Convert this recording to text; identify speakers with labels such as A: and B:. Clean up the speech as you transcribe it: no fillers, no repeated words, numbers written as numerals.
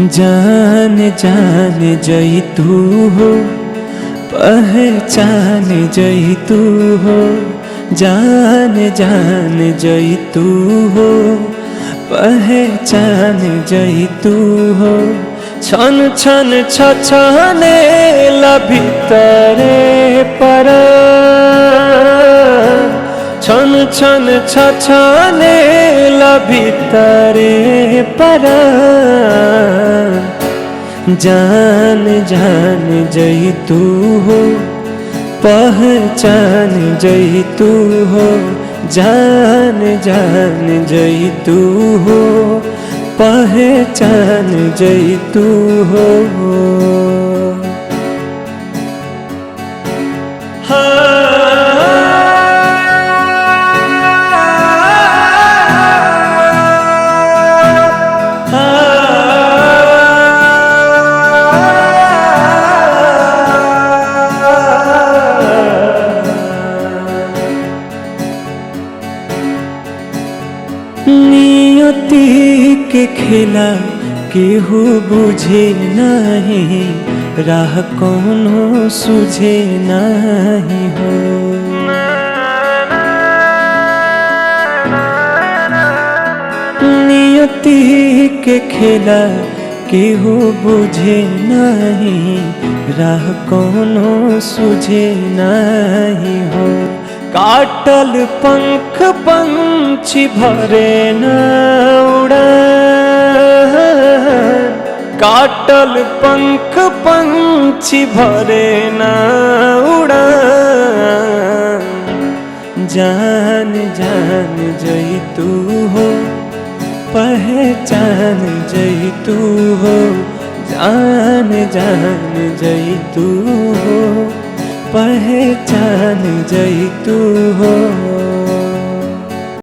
A: जान जान जई तू हो, पहचान जई तू हो। जान जान जई तू हो, पहचान जई तू हो। छन छन छछने ला भीतरे पर, छन छन छछने ला भीतरे पर। जान जान जई तू हो, पहचान जई तू हो। जान जान जई तू हो, पहचान जई तू हो। नियति के खेला केहू बुझे नहीं, राह कोनो सुझे नहीं हो। नियति के खेला केहू बुझे नहीं, राह कोनो सुझे नहीं हो। काटल पंख पंछी भरे न उड़ान, काटल पंख पंछी भरे न उड़ान। जान जान जई तू हो, पहचान जई तू हो। जान जान जई तू हो, पहचान जई तू हो।